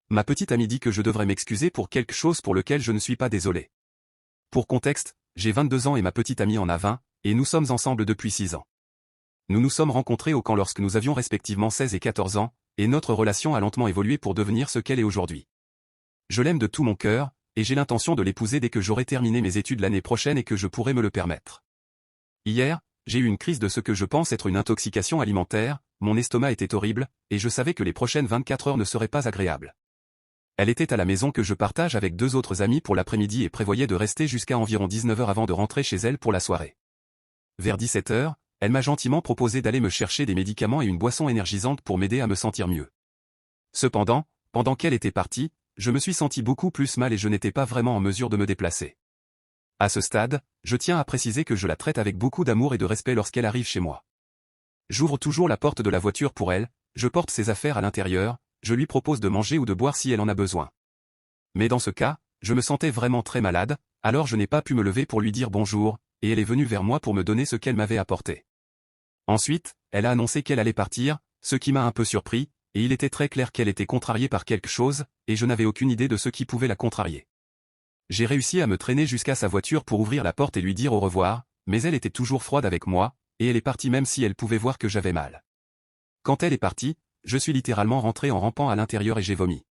Ma petite amie dit que je devrais m'excuser pour quelque chose pour lequel je ne suis pas désolé. Pour contexte, j'ai 22 ans et ma petite amie en a 20, et nous sommes ensemble depuis 6 ans. Nous nous sommes rencontrés au camp lorsque nous avions respectivement 16 et 14 ans, et notre relation a lentement évolué pour devenir ce qu'elle est aujourd'hui. Je l'aime de tout mon cœur, et j'ai l'intention de l'épouser dès que j'aurai terminé mes études l'année prochaine et que je pourrai me le permettre. Hier, j'ai eu une crise de ce que je pense être une intoxication alimentaire, mon estomac était horrible, et je savais que les prochaines 24 heures ne seraient pas agréables. Elle était à la maison que je partage avec 2 autres amis pour l'après-midi et prévoyait de rester jusqu'à environ 19 heures avant de rentrer chez elle pour la soirée. Vers 17 heures, elle m'a gentiment proposé d'aller me chercher des médicaments et une boisson énergisante pour m'aider à me sentir mieux. Cependant, pendant qu'elle était partie, je me suis senti beaucoup plus mal et je n'étais pas vraiment en mesure de me déplacer. À ce stade, je tiens à préciser que je la traite avec beaucoup d'amour et de respect lorsqu'elle arrive chez moi. J'ouvre toujours la porte de la voiture pour elle, je porte ses affaires à l'intérieur, je lui propose de manger ou de boire si elle en a besoin. Mais dans ce cas, je me sentais vraiment très malade, alors je n'ai pas pu me lever pour lui dire bonjour, et elle est venue vers moi pour me donner ce qu'elle m'avait apporté. Ensuite, elle a annoncé qu'elle allait partir, ce qui m'a un peu surpris, et il était très clair qu'elle était contrariée par quelque chose, et je n'avais aucune idée de ce qui pouvait la contrarier. J'ai réussi à me traîner jusqu'à sa voiture pour ouvrir la porte et lui dire au revoir, mais elle était toujours froide avec moi, et elle est partie même si elle pouvait voir que j'avais mal. Quand elle est partie, je suis littéralement rentré en rampant à l'intérieur et j'ai vomi.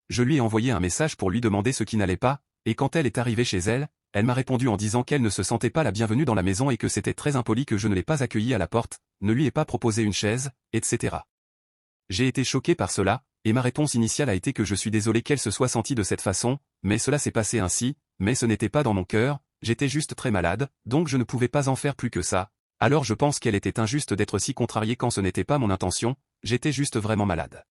Je lui ai envoyé un message pour lui demander ce qui n'allait pas, et quand elle est arrivée chez elle, elle m'a répondu en disant qu'elle ne se sentait pas la bienvenue dans la maison et que c'était très impoli que je ne l'ai pas accueillie à la porte, ne lui ai pas proposé une chaise, etc. J'ai été choqué par cela, et ma réponse initiale a été que je suis désolé qu'elle se soit sentie de cette façon, mais cela s'est passé ainsi, mais ce n'était pas dans mon cœur, j'étais juste très malade, donc je ne pouvais pas en faire plus que ça. Alors je pense qu'elle était injuste d'être si contrariée quand ce n'était pas mon intention, j'étais juste vraiment malade.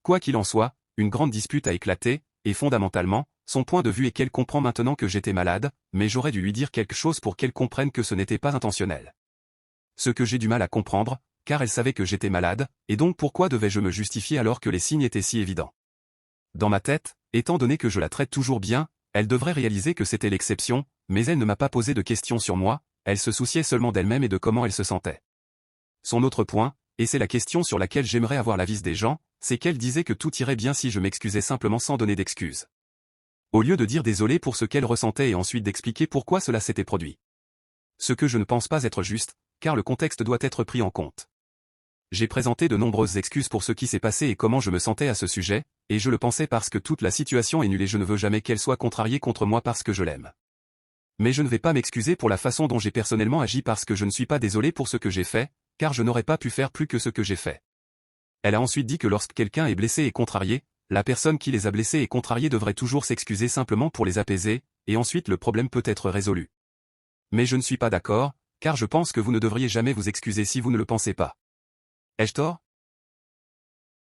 Quoi qu'il en soit, une grande dispute a éclaté, et fondamentalement, son point de vue est qu'elle comprend maintenant que j'étais malade, mais j'aurais dû lui dire quelque chose pour qu'elle comprenne que ce n'était pas intentionnel. Ce que j'ai du mal à comprendre, car elle savait que j'étais malade, et donc pourquoi devais-je me justifier alors que les signes étaient si évidents? Dans ma tête, étant donné que je la traite toujours bien, elle devrait réaliser que c'était l'exception, mais elle ne m'a pas posé de questions sur moi, elle se souciait seulement d'elle-même et de comment elle se sentait. Son autre point, et c'est la question sur laquelle j'aimerais avoir l'avis des gens, c'est qu'elle disait que tout irait bien si je m'excusais simplement sans donner d'excuses. Au lieu de dire désolé pour ce qu'elle ressentait et ensuite d'expliquer pourquoi cela s'était produit. Ce que je ne pense pas être juste, car le contexte doit être pris en compte. J'ai présenté de nombreuses excuses pour ce qui s'est passé et comment je me sentais à ce sujet, et je le pensais parce que toute la situation est nulle et je ne veux jamais qu'elle soit contrariée contre moi parce que je l'aime. Mais je ne vais pas m'excuser pour la façon dont j'ai personnellement agi parce que je ne suis pas désolé pour ce que j'ai fait, car je n'aurais pas pu faire plus que ce que j'ai fait. Elle a ensuite dit que lorsque quelqu'un est blessé et contrarié, la personne qui les a blessés et contrariés devrait toujours s'excuser simplement pour les apaiser, et ensuite le problème peut être résolu. Mais je ne suis pas d'accord, car je pense que vous ne devriez jamais vous excuser si vous ne le pensez pas. Ai-je tort?